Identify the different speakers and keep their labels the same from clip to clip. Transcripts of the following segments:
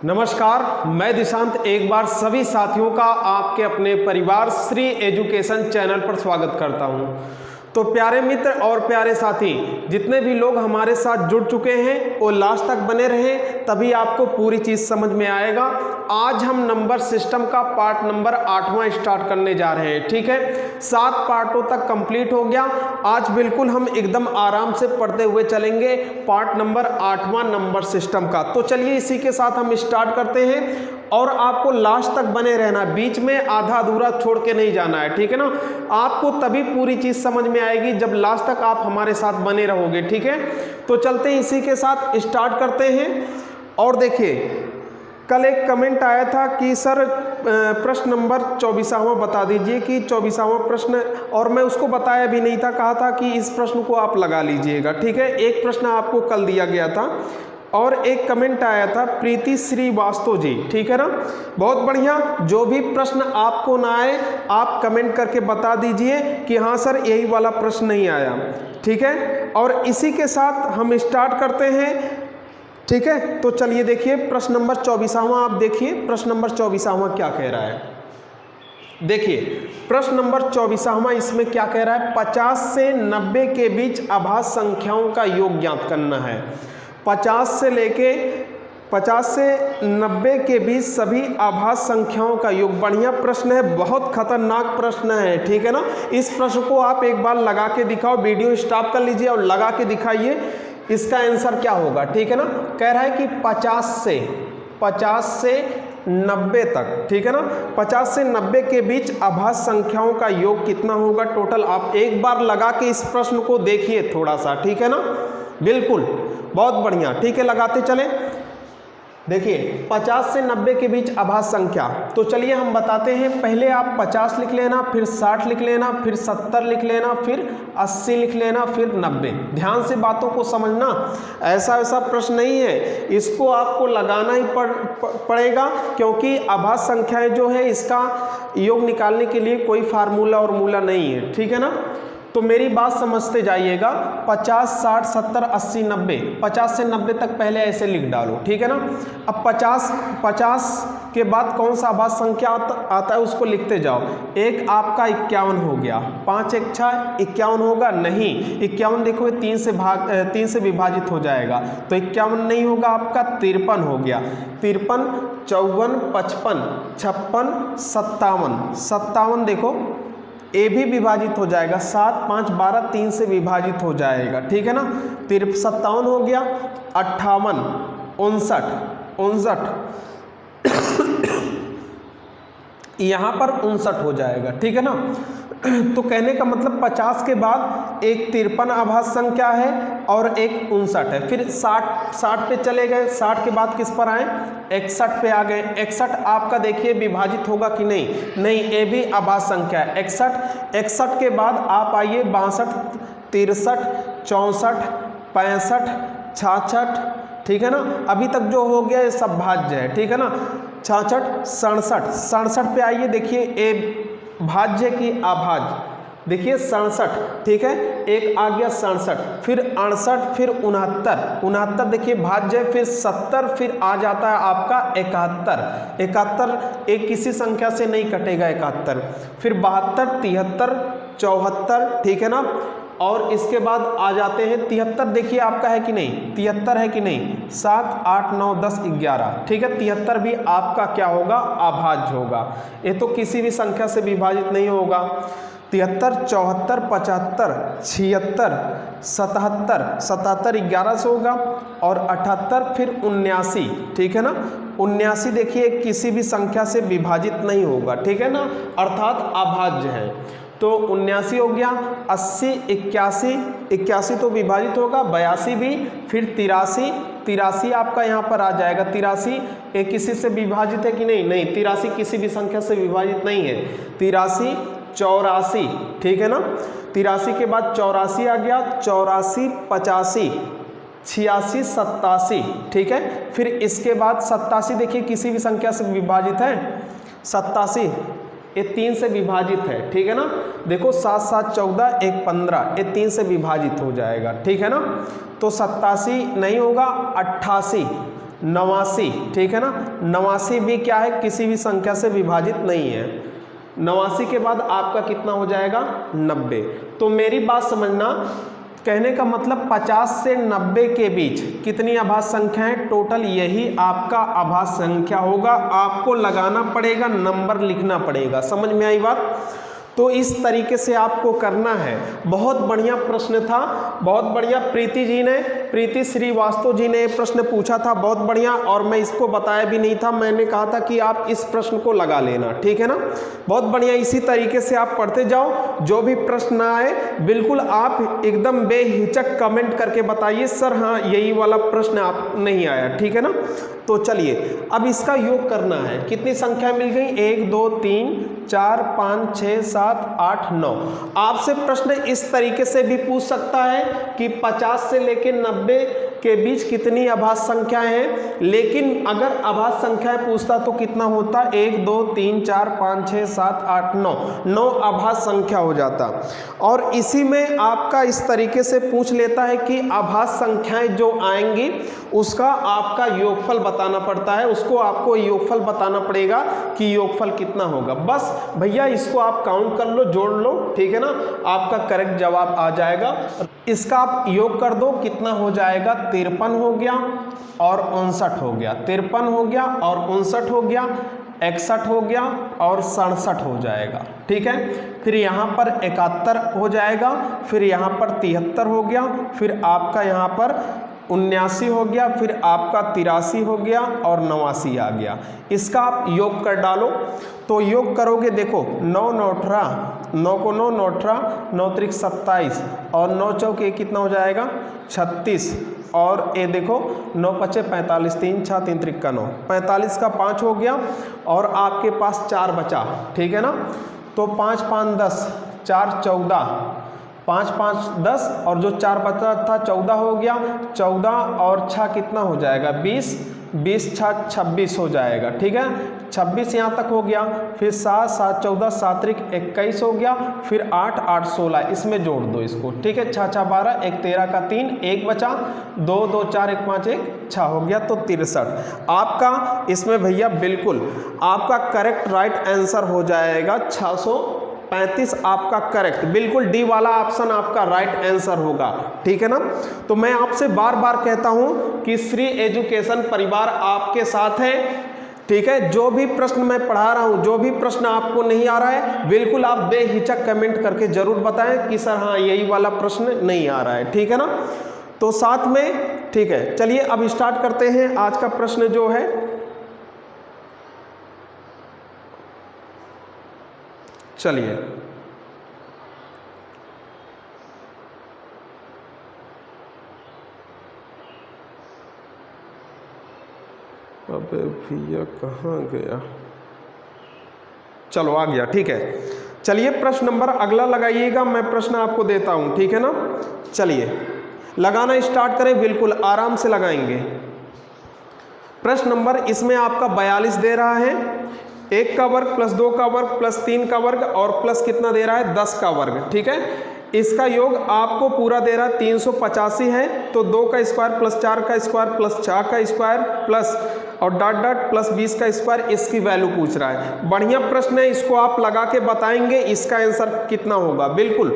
Speaker 1: नमस्कार, मैं दिशांत एक बार सभी साथियों का आपके अपने परिवार श्री एजुकेशन चैनल पर स्वागत करता हूं। तो प्यारे मित्र और प्यारे साथी, जितने भी लोग हमारे साथ जुड़ चुके हैं वो लास्ट तक बने रहें, तभी आपको पूरी चीज़ समझ में आएगा। आज हम नंबर सिस्टम का पार्ट नंबर 8वां स्टार्ट करने जा रहे हैं। ठीक है, 7 पार्टों तक कंप्लीट हो गया। आज बिल्कुल हम एकदम आराम से पढ़ते हुए चलेंगे पार्ट नंबर 8वां नंबर सिस्टम का। तो चलिए इसी के साथ हम स्टार्ट करते हैं और आपको लास्ट तक बने रहना, बीच में आधा अधूरा छोड़ के नहीं जाना है। ठीक है ना, आपको तभी पूरी चीज़ समझ में आएगी जब लास्ट तक आप हमारे साथ बने रहोगे। ठीक है, तो चलते हैं इसी के साथ स्टार्ट करते हैं। और देखिए, कल एक कमेंट आया था कि सर प्रश्न नंबर 24वां बता दीजिए कि 24वां प्रश्न, और मैं उसको बताया भी नहीं था, कहा था कि इस प्रश्न को आप लगा लीजिएगा। ठीक है, एक प्रश्न आपको कल दिया गया था और एक कमेंट आया था प्रीति श्रीवास्तव जी। ठीक है ना, बहुत बढ़िया। जो भी प्रश्न आपको ना आए आप कमेंट करके बता दीजिए कि हाँ सर यही वाला प्रश्न नहीं आया। ठीक है, और इसी के साथ हम स्टार्ट करते हैं। ठीक है, तो चलिए देखिए प्रश्न नंबर 24वां, आप देखिए प्रश्न नंबर 24वां क्या कह रहा है। देखिए प्रश्न नंबर 24वां इसमें क्या कह रहा है, 50 से 90 के बीच आभाज्य संख्याओं का योग ज्ञात करना है। 50 से 90 के बीच सभी आभाज्य संख्याओं का योग। बढ़िया प्रश्न है, बहुत खतरनाक प्रश्न है। ठीक है ना, इस प्रश्न को आप एक बार लगा के दिखाओ, वीडियो स्टॉप कर लीजिए और लगा के दिखाइए इसका आंसर क्या होगा। ठीक है ना, कह रहा है कि 50 से 90 तक। ठीक है ना, 50 से 90 के बीच आभाज्य संख्याओं का योग कितना होगा टोटल। आप एक बार लगा के इस प्रश्न को देखिए थोड़ा सा। ठीक है ना, बिल्कुल बहुत बढ़िया। ठीक है, लगाते चले। देखिए 50 से 90 के बीच आभाज्य संख्या, तो चलिए हम बताते हैं। पहले आप 50 लिख लेना, फिर 60 लिख लेना, फिर 70 लिख लेना, फिर 80 लिख लेना, फिर 90। ध्यान से बातों को समझना, ऐसा प्रश्न नहीं है, इसको आपको लगाना ही पड़ेगा, क्योंकि आभाज्य संख्याएं जो है इसका योग निकालने के लिए कोई फार्मूला और मूला नहीं है। ठीक है ना, तो मेरी बात समझते जाइएगा। 50, 60, 70, 80, 90, 50 से 90 तक पहले ऐसे लिख डालो। ठीक है ना, अब 50 के बाद कौन सा आभाज्य संख्या आता है उसको लिखते जाओ। एक आपका 51 हो गया, 5 एक 6 51 होगा नहीं, 51 देखो 3 से विभाजित हो जाएगा, तो 51 नहीं होगा, आपका 53 हो गया। 53, 54, 55, 56, 57 देखो ए भी विभाजित हो जाएगा, 7, 5, 12 3 से विभाजित हो जाएगा। ठीक है ना, 57 हो गया, 58, 59 यहाँ पर 59 हो जाएगा। ठीक है ना, तो कहने का मतलब 50 के बाद एक 53 आभाज्य संख्या है और एक 59 है। फिर 60 पे चले गए, 60 के बाद किस पर आए, 61 पे आ गए। 61 आपका देखिए विभाजित होगा कि नहीं, ये भी आभाज्य संख्या है। 61 के बाद आप आइए 62, 63, 64, 65, 66। ठीक है ना, अभी तक जो हो गया ये सब भाज्य है। ठीक है ना, 66, 67 पे आइए, देखिए ए भाज्य की अभाज्य, देखिए 67। ठीक है, एक आ गया 67, फिर 68, फिर 69 देखिए भाज्य, फिर 70, फिर आ जाता है आपका 71 एक किसी संख्या से नहीं कटेगा 71, फिर 72, 73, 74। ठीक है ना, और इसके बाद आ जाते हैं 73, देखिए आपका है कि नहीं, 73 है कि नहीं, 7, 8, 9, 10, 11। ठीक है, 73 भी आपका क्या होगा, अभाज्य होगा, ये तो किसी भी संख्या से विभाजित नहीं होगा। 73, 74, 75, 76, 77 11 से होगा, और 78, फिर 79। ठीक है ना, 79 देखिए किसी भी संख्या से विभाजित नहीं होगा। ठीक है ना, अर्थात अभाज्य है। तो 79 हो गया, 80, 81 तो विभाजित होगा, 82 भी, फिर 83 आपका यहाँ पर आ जाएगा। 83 एक किसी से विभाजित है कि नहीं, 83 किसी भी संख्या से विभाजित नहीं है। 83, 84। ठीक है ना, 83 के बाद 84 आ गया, 84, 85, 86, 87। ठीक है, फिर इसके बाद 87 देखिए किसी भी संख्या से विभाजित है, 87 ये 3 से विभाजित है। ठीक है ना, देखो 7, 7, 14, 1, 15, ये 3 से विभाजित हो जाएगा। ठीक है ना, तो 87 नहीं होगा, 88 89, ठीक है ना। 89 भी क्या है, किसी भी संख्या से विभाजित नहीं है। 89 के बाद आपका कितना हो जाएगा, 90। तो मेरी बात समझना, कहने का मतलब 50 से 90 के बीच कितनी आभास संख्याएं, टोटल यही आपका आभास संख्या होगा। आपको लगाना पड़ेगा, नंबर लिखना पड़ेगा। समझ में आई बात? तो इस तरीके से आपको करना है। बहुत बढ़िया प्रश्न था, बहुत बढ़िया। प्रीति श्रीवास्तव जी ने प्रश्न पूछा था, बहुत बढ़िया। और मैं इसको बताया भी नहीं था, मैंने कहा था कि आप इस प्रश्न को लगा लेना, ठीक है ना। बहुत बढ़िया। इसी तरीके से आप पढ़ते जाओ, जो भी प्रश्न आए बिल्कुल आप एकदम बेहिचक कमेंट करके बताइए, सर हाँ यही वाला प्रश्न आप नहीं आया, ठीक है ना। तो चलिए अब इसका योग करना है। कितनी संख्या मिल गई, 1 2 3 4 5 6 7 8 9। आपसे प्रश्न इस तरीके से भी पूछ सकता है कि 50 से लेकर 90 के बीच कितनी आभास संख्याएं हैं, लेकिन अगर आभास संख्याएं पूछता तो कितना होता, 1 2 3 4 5 6 7 8 9 आभास संख्या हो जाता। और इसी में आपका इस तरीके से पूछ लेता है कि आभास संख्याएं जो आएंगी उसका आपका योगफल बताना पड़ता है। उसको आपको योगफल बताना पड़ेगा कि योगफल कितना होगा। बस भैया इसको आप काउंट कर लो, जोड़ लो, ठीक है ना, आपका करेक्ट जवाब आ जाएगा। इसका आप योग कर दो, कितना हो जाएगा, 53 हो गया और 59 हो गया, 53 हो गया और 59 हो गया, 61 हो गया और 67 हो जाएगा, ठीक है। फिर यहाँ पर 71 हो जाएगा, फिर यहाँ पर 73 हो गया, फिर आपका यहाँ पर 79 हो गया, फिर आपका 83 हो गया और 89 आ गया। इसका आप योग कर डालो। तो योग करोगे, देखो 9 9 18, 9 को 9 9 18, 9 त्रिक 27 और 9 चौक ये कितना हो जाएगा, 36 और ये देखो 9 पचे 45, 3 6 3 त्रिक का 9, 45 का 5 हो गया और आपके पास 4 बचा, ठीक है ना। तो 5 5 10, 4 14, 5 5 10 और जो 4 बचा था 14 हो गया, 14 और 6 कितना हो जाएगा, 20, 20 6 26 हो जाएगा, ठीक है। 26 यहाँ तक हो गया, फिर 7 7 14, 7 त्रिक 21 हो गया, फिर 8 8 16, इसमें जोड़ दो इसको, ठीक है। 6 6 12, 1 13 का 3, 1 बचा, 2 2 4 1 5 1 6 हो गया, तो 63 आपका इसमें भैया बिल्कुल आपका करेक्ट राइट आंसर हो जाएगा। 635 आपका करेक्ट, बिल्कुल डी वाला ऑप्शन आपका राइट आंसर होगा, ठीक है ना। तो मैं आपसे बार बार कहता हूं कि श्री एजुकेशन परिवार आपके साथ है, ठीक है। जो भी प्रश्न मैं पढ़ा रहा हूं, जो भी प्रश्न आपको नहीं आ रहा है, बिल्कुल आप बेहिचक कमेंट करके जरूर बताएं कि सर हाँ यही वाला प्रश्न नहीं आ रहा है, ठीक है ना। तो साथ में, ठीक है, चलिए अब स्टार्ट करते हैं। आज का प्रश्न जो है, चलिए अबे भैया कहाँ गया, चलो आ गया, ठीक है। चलिए प्रश्न नंबर अगला लगाइएगा, मैं प्रश्न आपको देता हूं, ठीक है ना। चलिए लगाना स्टार्ट करें, बिल्कुल आराम से लगाएंगे। प्रश्न नंबर इसमें आपका 42 दे रहा है, 1 का वर्ग प्लस 2 का वर्ग प्लस 3 का वर्ग और प्लस कितना दे रहा है, 10 का वर्ग, ठीक है। इसका योग आपको पूरा दे रहा है 385 है, तो 2 का स्क्वायर प्लस 4 का स्क्वायर प्लस 4 का स्क्वायर प्लस और डॉट डॉट प्लस 20 का स्क्वायर, इसकी वैल्यू पूछ रहा है। बढ़िया प्रश्न है, इसको आप लगा के बताएंगे इसका आंसर कितना होगा, बिल्कुल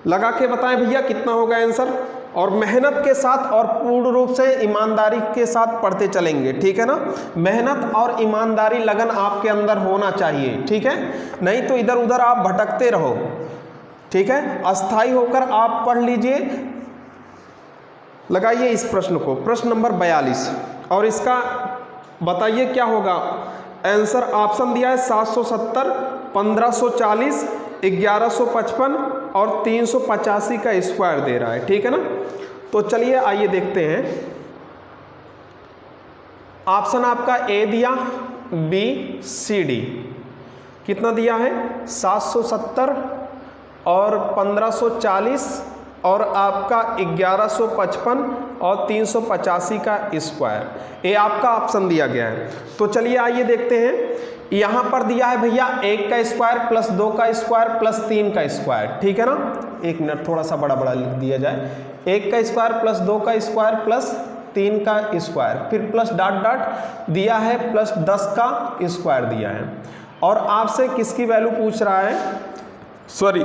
Speaker 1: लगा के बताएं भैया कितना होगा आंसर। और मेहनत के साथ और पूर्ण रूप से ईमानदारी के साथ पढ़ते चलेंगे, ठीक है ना। मेहनत और ईमानदारी लगन आपके अंदर होना चाहिए, ठीक है, नहीं तो इधर उधर आप भटकते रहो, ठीक है। अस्थाई होकर आप पढ़ लीजिए। लगाइए इस प्रश्न को, प्रश्न नंबर 42, और इसका बताइए क्या होगा आंसर। ऑप्शन दिया है 770, 1540, 1155 और 385 का स्क्वायर दे रहा है, ठीक है ना। तो चलिए आइए देखते हैं। ऑप्शन आपका ए दिया, बी सी डी, कितना दिया है 770 और 1540 और आपका 1155 और 385 का स्क्वायर, ये आपका ऑप्शन दिया गया है। तो चलिए आइए देखते हैं। यहाँ पर दिया है भैया 1 का स्क्वायर प्लस 2 का स्क्वायर प्लस 3 का स्क्वायर, ठीक है ना। 1 मिनट थोड़ा सा बड़ा बड़ा लिख दिया जाए, 1 का स्क्वायर प्लस 2 का स्क्वायर प्लस 3 का स्क्वायर, फिर प्लस डॉट डॉट दिया है प्लस 10 का स्क्वायर दिया है। और आपसे किसकी वैल्यू पूछ रहा है, सॉरी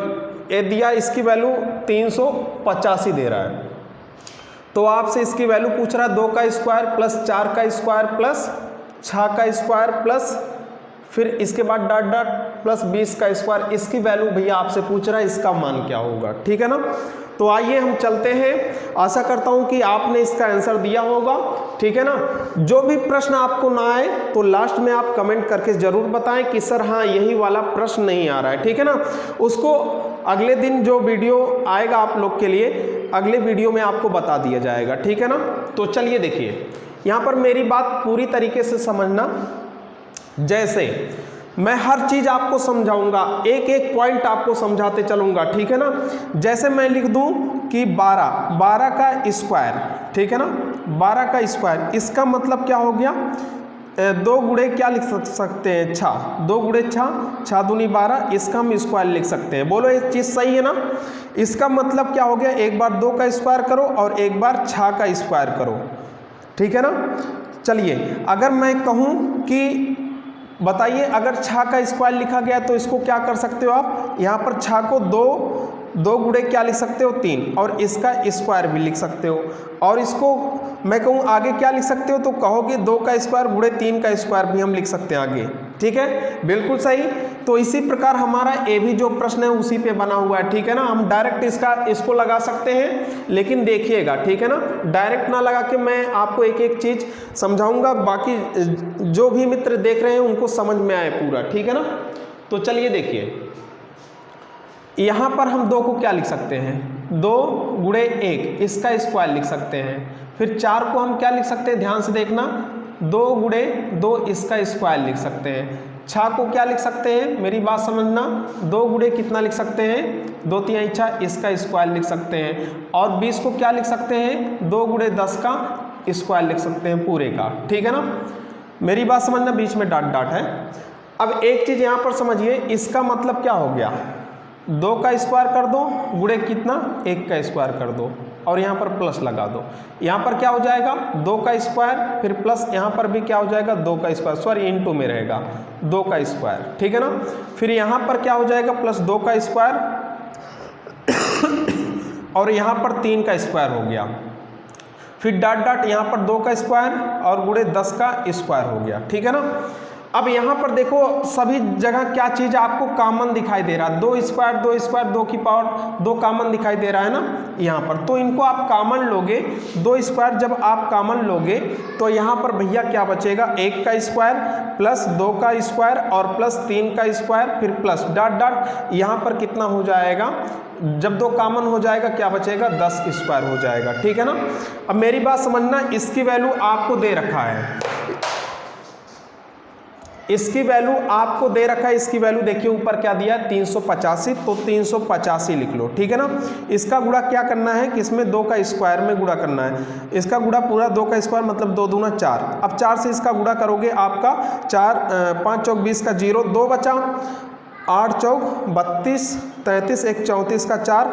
Speaker 1: ये दिया इसकी वैल्यू 385 दे रहा है, तो आपसे इसकी वैल्यू पूछ रहा है 2 का स्क्वायर प्लस 4 का स्क्वायर प्लस 6 का स्क्वायर प्लस फिर इसके बाद डॉट डॉट प्लस 20 का स्क्वायर। इसकी वैल्यू भैया आपसे पूछ रहा है, इसका मान क्या होगा, ठीक है ना। तो आइए हम चलते हैं, आशा करता हूं कि आपने इसका आंसर दिया होगा, ठीक है ना। जो भी प्रश्न आपको ना आए तो लास्ट में आप कमेंट करके जरूर बताएं कि सर हाँ यही वाला प्रश्न नहीं आ रहा है, ठीक है ना। उसको अगले दिन जो वीडियो आएगा आप लोग के लिए, अगले वीडियो में आपको बता दिया जाएगा, ठीक है ना। तो चलिए देखिए, यहाँ पर मेरी बात पूरी तरीके से समझना। जैसे मैं हर चीज आपको समझाऊंगा, एक एक पॉइंट आपको समझाते चलूंगा, ठीक है ना। जैसे मैं लिख दूं कि 12 का स्क्वायर, ठीक है ना, 12 का स्क्वायर, इसका मतलब क्या हो गया, 2 गुणे क्या लिख सकते हैं, 6, 2 गुणे 6 दूनी 12, इसका हम स्क्वायर लिख सकते हैं। बोलो ये चीज़ सही है ना। इसका मतलब क्या हो गया, एक बार 2 का स्क्वायर करो और एक बार 6 का स्क्वायर करो, ठीक है ना। चलिए अगर मैं कहूँ कि बताइए अगर 6 का स्क्वायर लिखा गया तो इसको क्या कर सकते हो आप, यहाँ पर 6 को 2 गुणे क्या लिख सकते हो, 3, और इसका स्क्वायर भी लिख सकते हो। और इसको मैं कहूँ आगे क्या लिख सकते हो, तो कहोगे 2 का स्क्वायर गुणे 3 का स्क्वायर भी हम लिख सकते हैं आगे, ठीक है, बिल्कुल सही। तो इसी प्रकार हमारा ये भी जो प्रश्न है उसी पे बना हुआ है, ठीक है ना। हम डायरेक्ट इसको लगा सकते हैं, लेकिन देखिएगा, ठीक है ना, डायरेक्ट ना लगा के मैं आपको एक एक चीज समझाऊंगा, बाकी जो भी मित्र देख रहे हैं उनको समझ में आए पूरा, ठीक है ना। तो चलिए देखिए, यहाँ पर हम 2 को क्या लिख सकते हैं, 2 गुणे 1, इसका स्क्वायर लिख सकते हैं। फिर 4 को हम क्या लिख सकते हैं, ध्यान से देखना, 2 गुणे 2, इसका स्क्वायर लिख सकते हैं। 6 को क्या लिख सकते हैं, मेरी बात समझना, 2 गुणे कितना लिख सकते हैं, 2 3 6, इसका स्क्वायर लिख सकते हैं। और 20 को क्या लिख सकते हैं, 2 गुणे 10 का स्क्वायर लिख सकते हैं पूरे का, ठीक है ना। मेरी बात समझना, बीच में डॉट डॉट है। अब एक चीज़ यहाँ पर समझिए, इसका मतलब क्या हो गया, 2 का स्क्वायर कर दो गुणे कितना, 1 का स्क्वायर कर दो और यहाँ पर प्लस लगा दो। यहाँ पर क्या हो जाएगा, 2 का स्क्वायर, फिर प्लस यहाँ पर भी क्या हो जाएगा, 2 का स्क्वायर, सॉरी इनटू में रहेगा 2 का स्क्वायर, ठीक है ना। फिर यहाँ पर क्या हो जाएगा, प्लस 2 का स्क्वायर और यहाँ पर 3 का स्क्वायर हो गया। फिर डॉट डॉट यहाँ पर 2 का स्क्वायर और गुणे 10 का स्क्वायर हो गया, ठीक है ना। अब यहाँ पर देखो सभी जगह क्या चीज आपको कॉमन दिखाई दे रहा है, 2 स्क्वायर 2 की पावर 2 कॉमन दिखाई दे रहा है ना यहाँ पर। तो इनको आप कॉमन लोगे, 2 स्क्वायर जब आप कॉमन लोगे तो यहाँ पर भैया क्या बचेगा, 1 का स्क्वायर प्लस 2 का स्क्वायर और प्लस 3 का स्क्वायर, फिर प्लस डॉट डॉट, यहाँ पर कितना हो जाएगा, जब 2 कॉमन हो जाएगा क्या बचेगा, 10 स्क्वायर हो जाएगा, ठीक है ना। अब मेरी बात समझना, इसकी वैल्यू आपको दे रखा है, इसकी वैल्यू आपको दे रखा है, इसकी वैल्यू देखिए ऊपर क्या दिया है, 385, तो 385 लिख लो, ठीक है ना। इसका गुणा क्या करना है, किसमें, 2 का स्क्वायर में गुणा करना है। इसका गुणा पूरा 2 का स्क्वायर मतलब 2 दूना 4। अब 4 से इसका गुणा करोगे आपका 5 चौक 20 का 0, 2 बचा, 8 चौक 32, 33 1 34 का 4,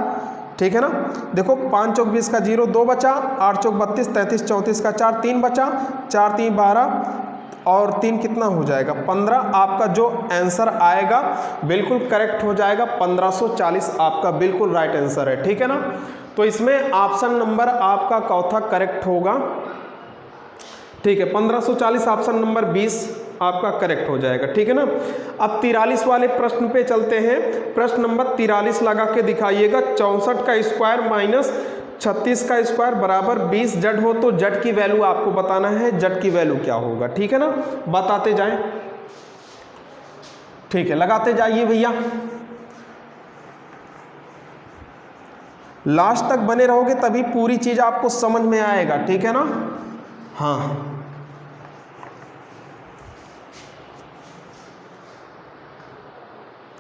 Speaker 1: ठीक है ना। देखो 5 चौक 20 का 0, 2 बचा, 8 चौक 32, 33 34 का 4, 3 बचा, 4 3 12 और 3 कितना हो जाएगा, 15। आपका जो आंसर आएगा बिल्कुल करेक्ट हो जाएगा, 1540 आपका बिल्कुल राइट आंसर है, ठीक है ना। तो इसमें ऑप्शन नंबर आपका चौथा करेक्ट होगा, ठीक है, 1540 ऑप्शन नंबर 20 आपका करेक्ट हो जाएगा, ठीक है ना। अब 43 वाले प्रश्न पे चलते हैं। प्रश्न नंबर 43 लगा के दिखाइएगा, 64 का स्क्वायर माइनस 36 का स्क्वायर बराबर 20 जड हो तो जड की वैल्यू आपको बताना है, जड की वैल्यू क्या होगा, ठीक है ना। बताते जाएं, ठीक है, लगाते जाइए भैया, लास्ट तक बने रहोगे तभी पूरी चीज आपको समझ में आएगा, ठीक है ना। हाँ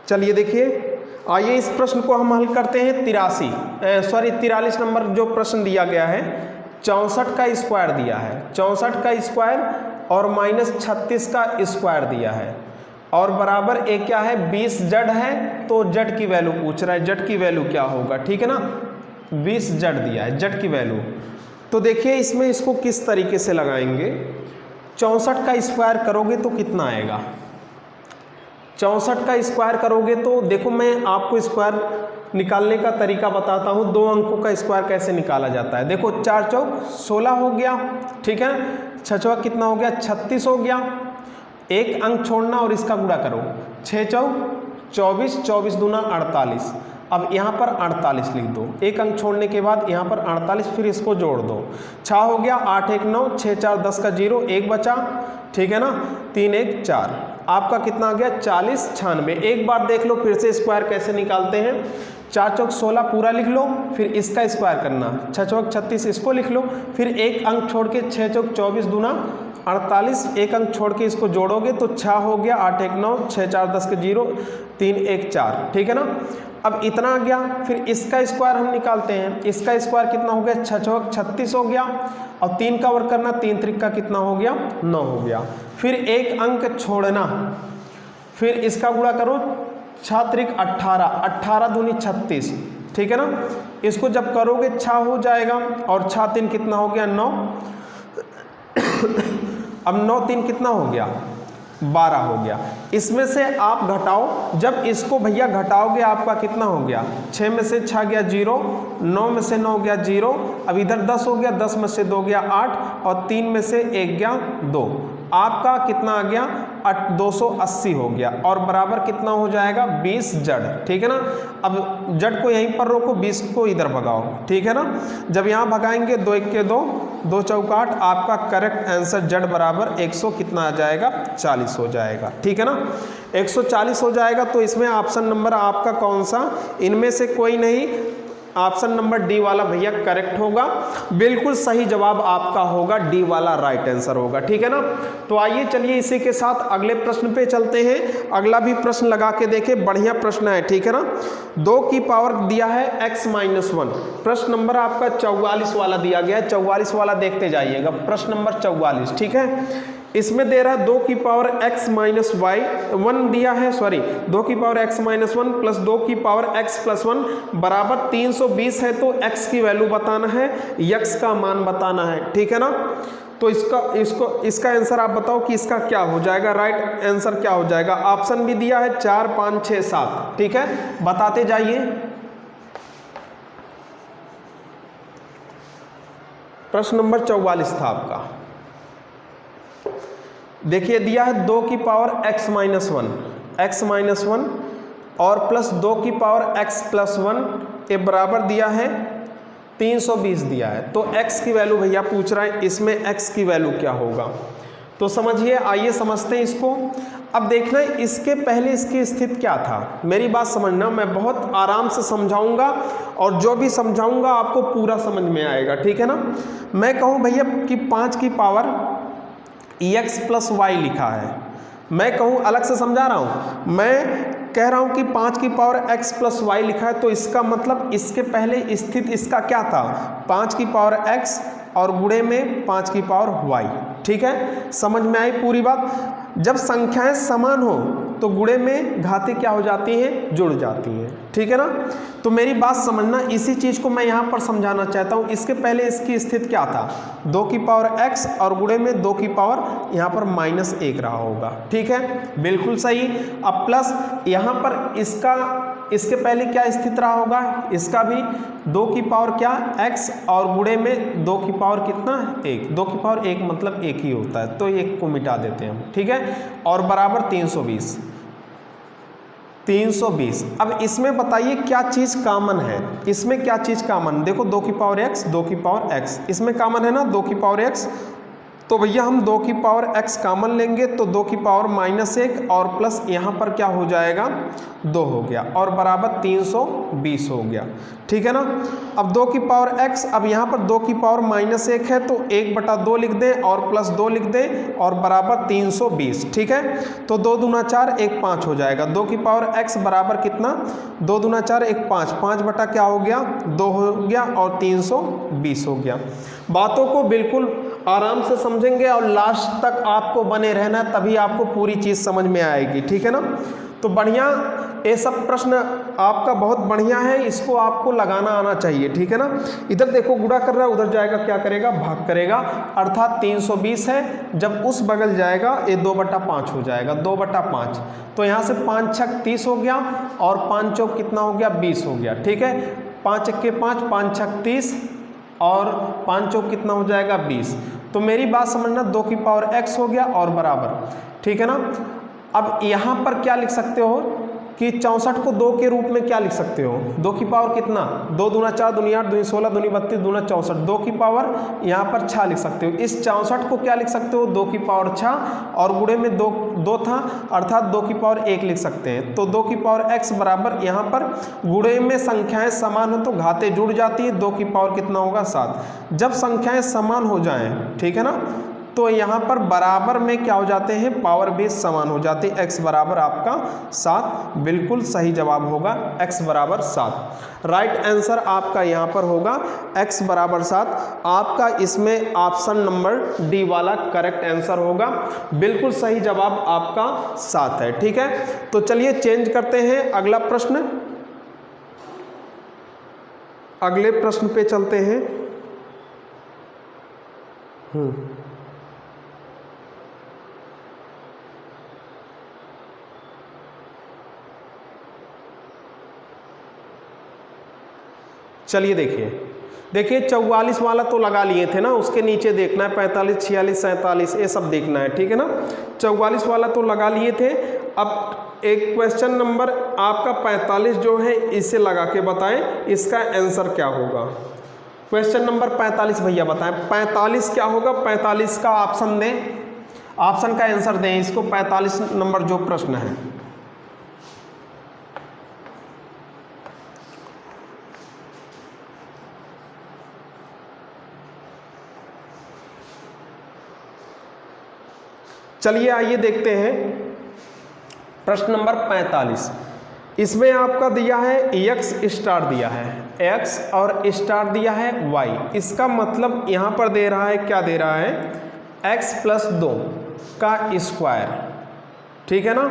Speaker 1: चलिए देखिए, आइए इस प्रश्न को हम हल करते हैं। 43 नंबर जो प्रश्न दिया गया है, 64 का स्क्वायर दिया है, 64 का स्क्वायर और माइनस 36 का स्क्वायर दिया है और बराबर एक क्या है, 20 जड है। तो जड की वैल्यू पूछ रहा है, जड की वैल्यू क्या होगा, ठीक है ना। 20 जड दिया है, जड की वैल्यू तो देखिए इसमें इसको किस तरीके से लगाएंगे। 64 का स्क्वायर करोगे तो कितना आएगा, 64 का स्क्वायर करोगे तो देखो मैं आपको स्क्वायर निकालने का तरीका बताता हूँ, 2 अंकों का स्क्वायर कैसे निकाला जाता है। देखो 4 चौक 16 हो गया, ठीक है, 6 चौक कितना हो गया 36 हो गया, एक अंक छोड़ना और इसका गुणा करो, 6 चौक 24, 24 दूना 48। अब यहाँ पर 48 लिख दो, एक अंक छोड़ने के बाद यहाँ पर 48, फिर इसको जोड़ दो, 6 हो गया, 8 1 9, 6 4 10 का 0, 1 बचा, ठीक है ना, 3 1 4, आपका कितना आ गया 40 96। एक बार देख लो फिर से स्क्वायर कैसे निकालते हैं। 4 चौक 16 पूरा लिख लो, फिर इसका स्क्वायर करना, 6 चौक 36 इसको लिख लो, फिर एक अंक छोड़ के 6 चौक 24 दूना 48, एक अंक छोड़ के इसको जोड़ोगे तो 6 हो गया, 8 1 9, 6 4 10 के 0, 3 1 4, ठीक है ना। अब इतना आ गया, फिर इसका स्क्वायर हम निकालते हैं, इसका स्क्वायर कितना हो गया 6 चौक 36 हो गया, और 3 का वर्ग करना, 3 त्रिक का कितना हो गया 9 हो गया, फिर एक अंक छोड़ना, फिर इसका गुणा करो, 6 त्रिक 18, 18 दूनी 36, ठीक है ना। इसको जब करोगे 6 हो जाएगा, और 6 3 कितना हो गया 9, अब 9 3 कितना हो गया 12 हो गया। इसमें से आप घटाओ, जब इसको भैया घटाओगे आपका कितना हो गया, 6 में से 6 गया 0, 9 में से 9 गया 0, अब इधर 10 हो गया, 10 में से 2 गया 8, और 3 में से 1 गया 2, आपका कितना आ गया 280 हो गया, और बराबर कितना हो जाएगा 20 जड़, ठीक है ना। अब जड़ को यहीं पर रोको, 20 को इधर भगाओ, ठीक है ना। जब यहाँ भगाएंगे 2 1 के 2, 2 चौक 8, आपका करेक्ट आंसर जड़ बराबर 100 कितना आ जाएगा 40 हो जाएगा, ठीक है ना, 140 हो जाएगा। तो इसमें ऑप्शन नंबर आपका कौन सा, इनमें से कोई नहीं, ऑप्शन नंबर डी वाला भैया करेक्ट होगा, बिल्कुल सही जवाब आपका होगा, डी वाला राइट आंसर होगा, ठीक है ना। तो आइए चलिए इसी के साथ अगले प्रश्न पे चलते हैं। अगला भी प्रश्न लगा के देखें, बढ़िया प्रश्न है, ठीक है ना। 2 की पावर दिया है x-1, प्रश्न नंबर आपका 44 वाला दिया गया है, 44 वाला देखते जाइएगा, प्रश्न नंबर 44, ठीक है। इसमें दे रहा है 2 की पावर x-1 दिया है, सॉरी 2 की पावर x-1 प्लस 2 की पावर x+1 बराबर 320 है। तो x की वैल्यू बताना है, x का मान बताना है, ठीक है ना। तो इसका आंसर आप बताओ कि इसका क्या हो जाएगा, राइट आंसर क्या हो जाएगा। ऑप्शन भी दिया है 4 5 6 7, ठीक है, बताते जाइए। प्रश्न नंबर 44 था आपका, देखिए दिया है 2 की पावर x-1 और प्लस 2 की पावर x+1 ये बराबर दिया है 320 दिया है। तो x की वैल्यू भैया पूछ रहा है, इसमें x की वैल्यू क्या होगा, तो समझिए, आइए समझते हैं इसको। अब देखना है इसके पहले इसकी स्थिति क्या था, मेरी बात समझना, मैं बहुत आराम से समझाऊंगा और जो भी समझाऊंगा आपको पूरा समझ में आएगा, ठीक है ना। मैं कहूँ भैया कि 5 की पावर x+y लिखा है, मैं कहूँ अलग से समझा रहा हूँ, मैं कह रहा हूँ कि 5 की पावर x+y लिखा है, तो इसका मतलब इसके पहले स्थिति इसका क्या था, 5 की पावर x और गुणे में 5 की पावर y, ठीक है, समझ में आई पूरी बात। जब संख्याएं समान हो तो गुणे में घातें क्या हो जाती हैं, जुड़ जाती हैं, ठीक है ना। तो मेरी बात समझना, इसी चीज को मैं यहाँ पर समझाना चाहता हूँ। इसके पहले इसकी स्थिति क्या था, 2 की पावर x और गुणे में 2 की पावर यहाँ पर -1 रहा होगा, ठीक है, बिल्कुल सही। अब प्लस यहाँ पर इसके पहले क्या स्थिति रहा होगा, इसका भी 2 की पावर क्या x और गुणे में 2 की पावर कितना 1, 2 की पावर 1 मतलब 1 ही होता है, तो 1 को मिटा देते हैं हम, ठीक है, और बराबर 320। अब इसमें बताइए क्या चीज कॉमन है, इसमें क्या चीज कॉमन, देखो 2 की पावर x 2 की पावर x इसमें कॉमन है ना, 2 की पावर x, तो भैया हम 2 की पावर x कॉमन लेंगे तो 2 की पावर -1 और प्लस यहाँ पर क्या हो जाएगा 2 हो गया, और बराबर 320 हो गया, ठीक है ना। अब 2 की पावर x, अब यहाँ पर 2 की पावर -1 है तो 1/2 लिख दें और प्लस 2 लिख दें और बराबर 320, ठीक है। तो 2 दूना 4 1 5 हो जाएगा, 2 की पावर x बराबर कितना, 2 दूना 4 1 5, 5 बटा क्या हो गया 2 हो गया और 320 हो गया। बातों को बिल्कुल आराम से समझेंगे और लास्ट तक आपको बने रहना, तभी आपको पूरी चीज़ समझ में आएगी, ठीक है ना। तो बढ़िया, ये सब प्रश्न आपका बहुत बढ़िया है, इसको आपको लगाना आना चाहिए, ठीक है ना। इधर देखो गुणा कर रहा है, उधर जाएगा क्या करेगा, भाग करेगा, अर्थात 320 है, जब उस बगल जाएगा ये 2/5 हो जाएगा, 2/5। तो यहाँ से 5 छक 30 हो गया और 5 चौक कितना हो गया, 20 हो गया, ठीक है। 5 1 के 5, 5 छक 30 और 5 चौक कितना हो जाएगा, 20। तो मेरी बात समझना, 2 की पावर x हो गया और बराबर, ठीक है ना। अब यहाँ पर क्या लिख सकते हो कि 64 को 2 के रूप में क्या लिख सकते हो, 2 की पावर कितना, 2 दूना 4, दूनी 8, दूनी 16, दूनी 32, दूना 64, 2 की पावर यहाँ पर 6 लिख सकते हो। इस 64 को क्या लिख सकते हो, 2 की पावर 6 और गुणे में 2 था, अर्थात 2 की पावर 1 लिख सकते हैं। तो 2 की पावर x बराबर, यहाँ पर गुणे में संख्याएं समान हो तो घातें जुड़ जाती है, 2 की पावर कितना होगा, 7। जब संख्याएं समान हो जाएं, ठीक है ना, तो यहाँ पर बराबर में क्या हो जाते हैं, पावर बेस समान हो जाते हैं। x बराबर आपका 7 बिल्कुल सही जवाब होगा, x बराबर 7 राइट आंसर आपका यहाँ पर होगा x बराबर 7। आपका इसमें ऑप्शन नंबर डी वाला करेक्ट आंसर होगा, बिल्कुल सही जवाब आपका 7 है, ठीक है। तो चलिए चेंज करते हैं, अगला प्रश्न, अगले प्रश्न पे चलते हैं। चलिए देखिए 44 वाला तो लगा लिए थे ना, उसके नीचे देखना है 45, 46, 47 ये सब देखना है, ठीक है ना। 44 वाला तो लगा लिए थे। अब एक क्वेश्चन नंबर आपका 45 जो है इसे लगा के बताएं इसका आंसर क्या होगा। क्वेश्चन नंबर 45 भैया बताएं 45 क्या होगा, 45 का ऑप्शन दें, ऑप्शन का आंसर दें इसको, 45 नंबर जो प्रश्न है। चलिए आइए देखते हैं प्रश्न नंबर 45। इसमें आपका दिया है x स्टार दिया है, x और स्टार दिया है y। इसका मतलब यहाँ पर दे रहा है, क्या दे रहा है, x + 2 का स्क्वायर, ठीक है ना,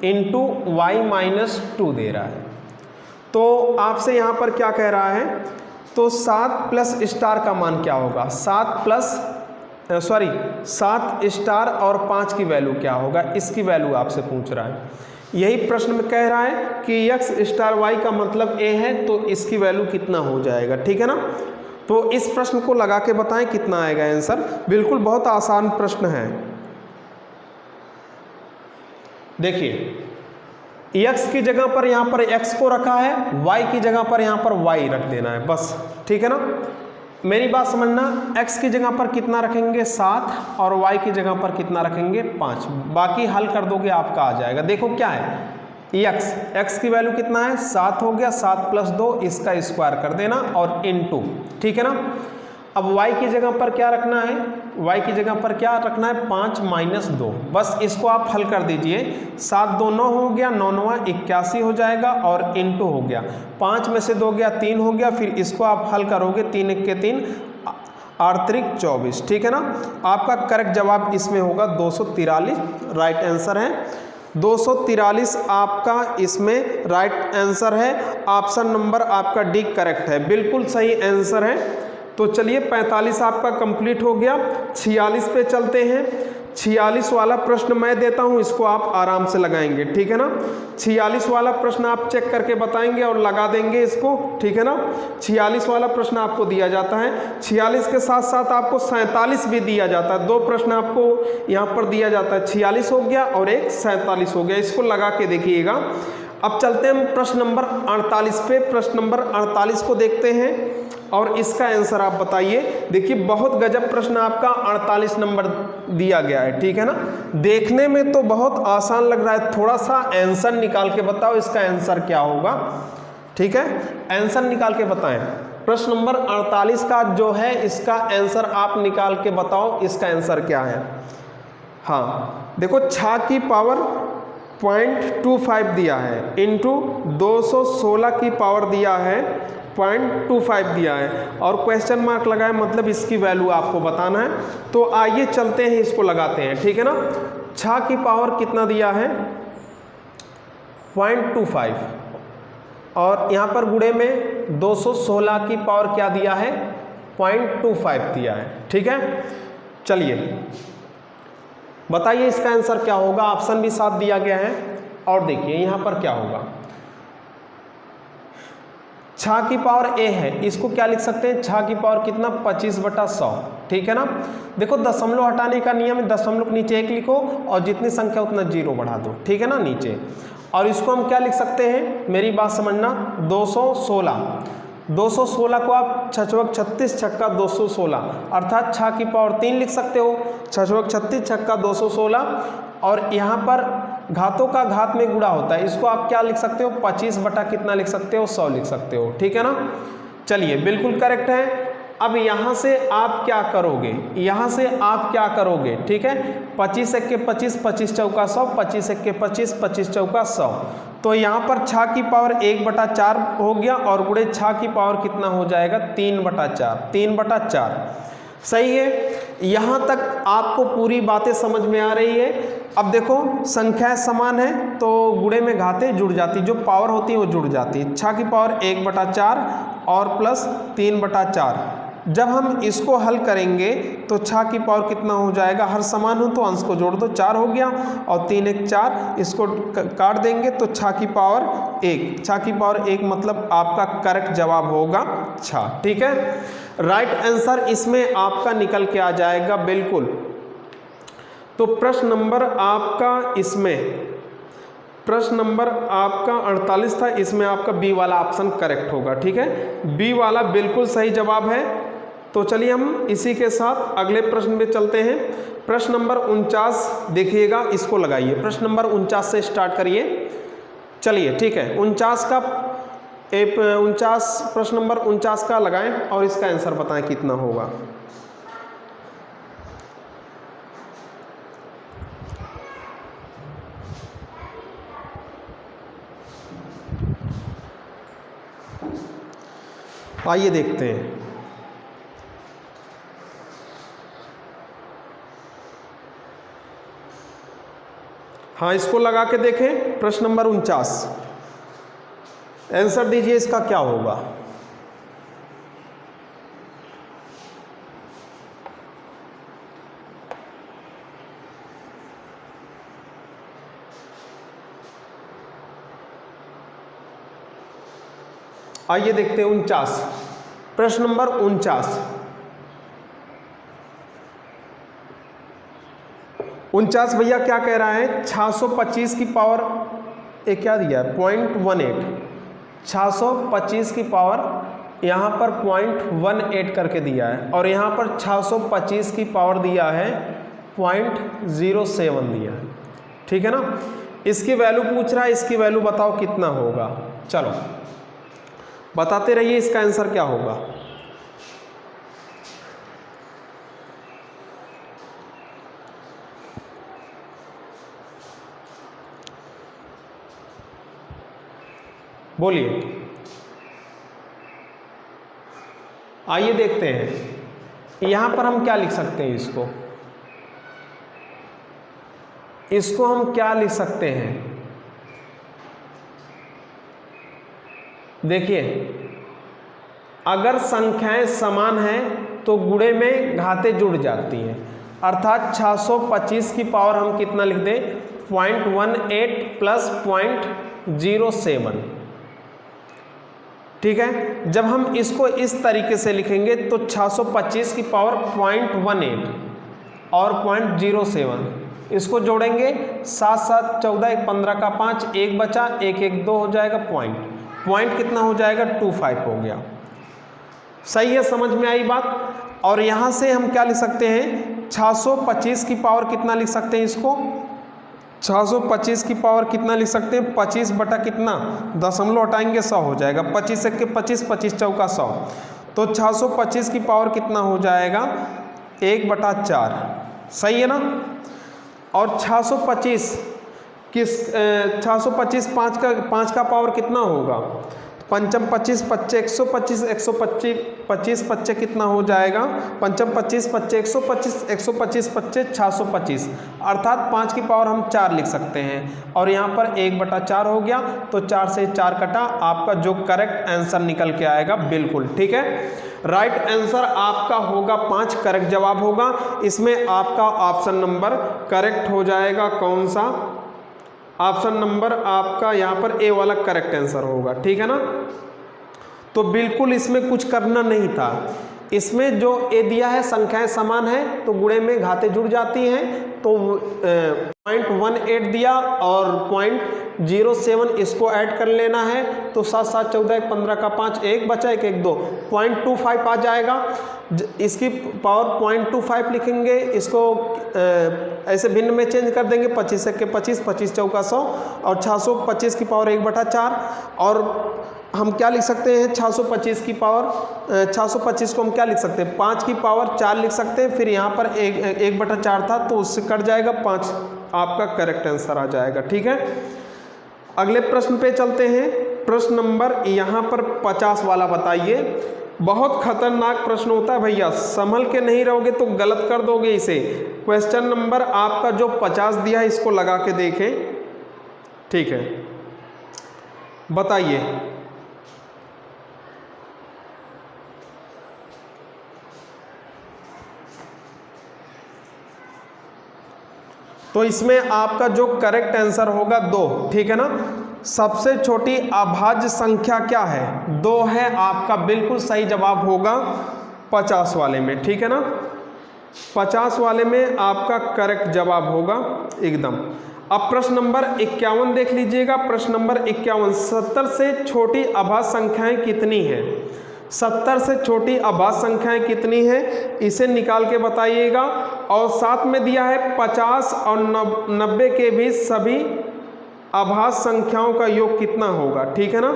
Speaker 1: इंटू y - 2 दे रहा है। तो आपसे यहाँ पर क्या कह रहा है, तो 7 प्लस स्टार का मान क्या होगा, 7 स्टार और 5 की वैल्यू क्या होगा, इसकी वैल्यू आपसे पूछ रहा है। यही प्रश्न में कह रहा है कि x स्टार y का मतलब a है, तो इसकी वैल्यू कितना हो जाएगा, ठीक है ना। तो इस प्रश्न को लगा के बताएं कितना आएगा आंसर। बिल्कुल बहुत आसान प्रश्न है। देखिए x की जगह पर यहाँ पर x को रखा है, y की जगह पर यहाँ पर y रख देना है बस, ठीक है ना। मेरी बात समझना, x की जगह पर कितना रखेंगे 7 और y की जगह पर कितना रखेंगे 5, बाकी हल कर दोगे आपका आ जाएगा। देखो क्या है x की वैल्यू कितना है 7 हो गया, 7 + 2 इसका स्क्वायर कर देना और इनटू, ठीक है ना। अब y की जगह पर क्या रखना है, y की जगह पर क्या रखना है 5 - 2, बस इसको आप हल कर दीजिए। 7 2 9 हो गया, 9 9 81 हो जाएगा और इनटू हो गया, 5 में से 2 गया 3 हो गया, फिर इसको आप हल करोगे 3 1 के 3 8 3 24, ठीक है ना। आपका करेक्ट जवाब इसमें होगा 243 राइट आंसर है। 243 आपका इसमें राइट आंसर है। ऑप्शन नंबर आपका डी करेक्ट है, बिल्कुल सही आंसर है। तो चलिए 45 आपका कंप्लीट हो गया। 46 पे चलते हैं। 46 वाला प्रश्न मैं देता हूं, इसको आप आराम से लगाएंगे, ठीक है ना। 46 वाला प्रश्न आप चेक करके बताएंगे और लगा देंगे इसको, ठीक है ना। 46 वाला प्रश्न आपको दिया जाता है। 46 के साथ साथ आपको 47 भी दिया जाता है। 2 प्रश्न आपको यहाँ पर दिया जाता है, 46 हो गया और एक 47 हो गया। इसको लगा के देखिएगा। अब चलते हैं प्रश्न नंबर 48 पे। प्रश्न नंबर 48 को देखते हैं और इसका आंसर आप बताइए। देखिए बहुत गजब प्रश्न आपका 48 नंबर दिया गया है, ठीक है ना। देखने में तो बहुत आसान लग रहा है, थोड़ा सा आंसर निकाल के बताओ इसका आंसर क्या होगा, ठीक है। आंसर निकाल के बताएं। प्रश्न नंबर 48 का जो है इसका आंसर आप निकाल के बताओ इसका आंसर क्या है। हाँ देखो 6 की पावर 0.25 दिया है इंटू 216 की पावर दिया है 0.25 दिया है और क्वेश्चन मार्क लगाए, मतलब इसकी वैल्यू आपको बताना है। तो आइए चलते हैं, इसको लगाते हैं, ठीक है ना। 6 की पावर कितना दिया है 0.25 और यहाँ पर गुणे में 216 की पावर क्या दिया है, 0.25 दिया है। ठीक है, चलिए बताइए इसका आंसर क्या होगा। ऑप्शन भी साथ दिया गया है और देखिए यहाँ पर क्या होगा। 6 की पावर a है, इसको क्या लिख सकते हैं, 6 की पावर कितना, 25/100। ठीक है ना, देखो दशमलव हटाने का नियम है, दशमलव के नीचे 1 लिखो और जितनी संख्या उतना 0 बढ़ा दो। ठीक है ना नीचे, और इसको हम क्या लिख सकते हैं, मेरी बात समझना, 216 को आप 6 36 छक्का 216 अर्थात 6 की पावर 3 लिख सकते हो, 6 36 छक्का 216। और यहाँ पर घातों का घात में गुणा होता है, इसको आप क्या लिख सकते हो, 25 बटा कितना लिख सकते हो, 100 लिख सकते हो। ठीक है ना, चलिए बिल्कुल करेक्ट है। अब यहाँ से आप क्या करोगे, यहाँ से आप क्या करोगे, ठीक है, 25 एक के 25, 25 चौका 100, 25 एक के 25, 25 चौका 100। तो यहाँ पर 6 की पावर 1/4 हो गया और गुणे 6 की पावर कितना हो जाएगा, 3/4, 3/4। सही है, यहाँ तक आपको पूरी बातें समझ में आ रही है। अब देखो संख्याएं समान है तो गुणे में घातें जुड़ जाती, जो पावर होती है वो जुड़ जाती है। 6 की पावर 1/4 और प्लस 3/4। जब हम इसको हल करेंगे तो 6 की पावर कितना हो जाएगा, हर समान हो तो अंश को जोड़ दो, 4 हो गया और 3 एक 4, इसको काट देंगे तो 6 की पावर 1, 6 की पावर 1 मतलब आपका करेक्ट जवाब होगा 6। ठीक है, राइट आंसर इसमें आपका निकल के आ जाएगा बिल्कुल। तो प्रश्न नंबर आपका इसमें, प्रश्न नंबर आपका 48 था, इसमें आपका बी वाला ऑप्शन करेक्ट होगा। ठीक है, बी वाला बिल्कुल सही जवाब है। तो चलिए हम इसी के साथ अगले प्रश्न पे चलते हैं। प्रश्न नंबर 49 देखिएगा, इसको लगाइए। प्रश्न नंबर 49 से स्टार्ट करिए। चलिए ठीक है, 49 का 49 प्रश्न नंबर 49 का लगाएं और इसका आंसर बताएं कितना होगा। आइए देखते हैं। हाँ, इसको लगा के देखें। प्रश्न नंबर 49, आंसर दीजिए इसका क्या होगा। आइए देखते हैं 49, प्रश्न नंबर 49। 49 भैया क्या कह रहा है, 625 की पावर एक क्या दिया है, 0.18। 625 की पावर यहाँ पर 0.18 करके दिया है और यहाँ पर 625 की पावर दिया है 0.07 दिया है। ठीक है ना, इसकी वैल्यू पूछ रहा है, इसकी वैल्यू बताओ कितना होगा। चलो बताते रहिए इसका आंसर क्या होगा। बोलिए। आइए देखते हैं यहां पर हम क्या लिख सकते हैं, इसको हम क्या लिख सकते हैं। देखिए, अगर संख्याएं समान हैं तो गुणे में घातें जुड़ जाती हैं, अर्थात 625 की पावर हम कितना लिख दें, 0.18 प्लस 0.07। ठीक है, जब हम इसको इस तरीके से लिखेंगे तो 625 की पावर 0.18 और 0.07, इसको जोड़ेंगे 7 7 14 1 15 का 5, 1 बचा, 1 1 2 हो जाएगा, पॉइंट कितना हो जाएगा, 25 हो गया। सही है, समझ में आई बात। और यहाँ से हम क्या लिख सकते हैं, 625 की पावर कितना लिख सकते हैं, इसको 625 की पावर कितना लिख सकते हैं, 25 बटा कितना, दशमलव हटाएंगे 100 हो जाएगा, 25 एक के 25, 25 चौका 100। तो 625 की पावर कितना हो जाएगा, 1/4। सही है ना। और 625 5 का पावर कितना होगा, पंचम 25 पच्चे 125 125 25 पच्चे कितना हो जाएगा, पंचम 25 पच्चे 125 125 पच्चे 625, अर्थात 5 की पावर हम 4 लिख सकते हैं और यहाँ पर 1/4 हो गया, तो 4 से 4 कटा, आपका जो करेक्ट आंसर निकल के आएगा बिल्कुल ठीक है। राइट आंसर आपका होगा 5, करेक्ट जवाब होगा। इसमें आपका ऑप्शन नंबर करेक्ट हो जाएगा, कौन सा, ऑप्शन नंबर आपका यहाँ पर ए वाला करेक्ट आंसर होगा, ठीक है ना। तो बिल्कुल इसमें कुछ करना नहीं था, इसमें जो ए दिया है संख्याएं समान है तो गुणे में घातें जुड़ जाती हैं, तो 0.18 दिया और 0.07 इसको ऐड कर लेना है, तो 7 7 14 1 15 का 5 1 बचा 1 1 2 0.25 आ जाएगा। इसकी पावर 0.25 लिखेंगे, इसको ऐसे भिन्न में चेंज कर देंगे, 25 के 25 25 चौका 100 और 625 की पावर 1/4, और हम क्या लिख सकते हैं 625 की पावर 625 को हम क्या लिख सकते हैं 5 की पावर 4 लिख सकते हैं, फिर यहाँ पर 1/4 था तो उससे कट जाएगा 5, आपका करेक्ट आंसर आ जाएगा, ठीक है। अगले प्रश्न पे चलते हैं। प्रश्न नंबर यहाँ पर 50 वाला बताइए। बहुत खतरनाक प्रश्न होता है भैया, संभल के नहीं रहोगे तो गलत कर दोगे इसे। क्वेश्चन नंबर आपका जो 50 दिया है इसको लगा के देखें, ठीक है, बताइए। तो इसमें आपका जो करेक्ट आंसर होगा 2, ठीक है ना। सबसे छोटी अभाज्य संख्या क्या है, 2 है, आपका बिल्कुल सही जवाब होगा 50 वाले में, ठीक है ना। 50 वाले में आपका करेक्ट जवाब होगा एकदम। अब प्रश्न नंबर 51 देख लीजिएगा। प्रश्न नंबर 51, 70 से छोटी अभाज्य संख्याएं कितनी हैं, 70 से छोटी अभाज्य संख्याएं कितनी हैं इसे निकाल के बताइएगा। और साथ में दिया है 50 और 90 के बीच सभी अभाज्य संख्याओं का योग कितना होगा, ठीक है ना।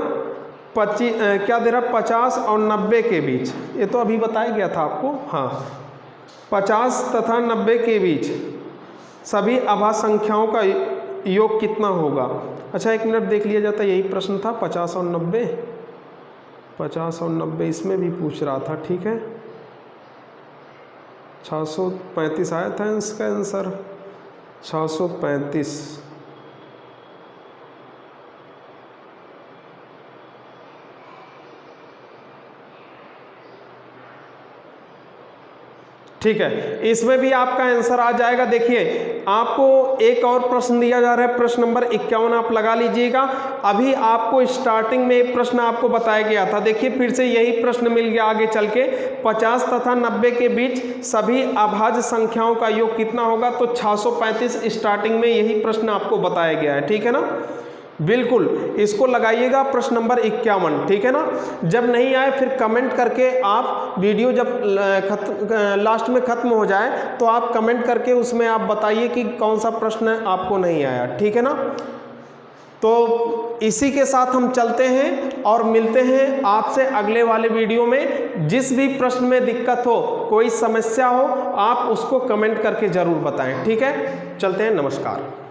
Speaker 1: क्या दे रहा, 50 और 90 के बीच, ये तो अभी बताया गया था आपको, हाँ, 50 तथा 90 के बीच सभी अभाज्य संख्याओं का योग कितना होगा। अच्छा 1 मिनट देख लिया जाता, यही प्रश्न था 50 और 90, 50 और 90 इसमें भी पूछ रहा था, ठीक है। 635 आया था इसका आंसर, 635। ठीक है, इसमें भी आपका आंसर आ जाएगा। देखिए आपको एक और प्रश्न दिया जा रहा है, प्रश्न नंबर 51 आप लगा लीजिएगा। अभी आपको स्टार्टिंग में एक प्रश्न आपको बताया गया था, देखिए फिर से यही प्रश्न मिल गया आगे चल के, 50 तथा 90 के बीच सभी अभाज्य संख्याओं का योग कितना होगा। तो 635 स्टार्टिंग में यही प्रश्न आपको बताया गया है, ठीक है ना। बिल्कुल इसको लगाइएगा प्रश्न नंबर 51, ठीक है ना। जब नहीं आए फिर कमेंट करके आप, वीडियो जब लास्ट में ख़त्म हो जाए तो आप कमेंट करके उसमें आप बताइए कि कौन सा प्रश्न आपको नहीं आया, ठीक है ना। तो इसी के साथ हम चलते हैं और मिलते हैं आपसे अगले वाले वीडियो में। जिस भी प्रश्न में दिक्कत हो, कोई समस्या हो, आप उसको कमेंट करके ज़रूर बताएं, ठीक है। चलते हैं, नमस्कार।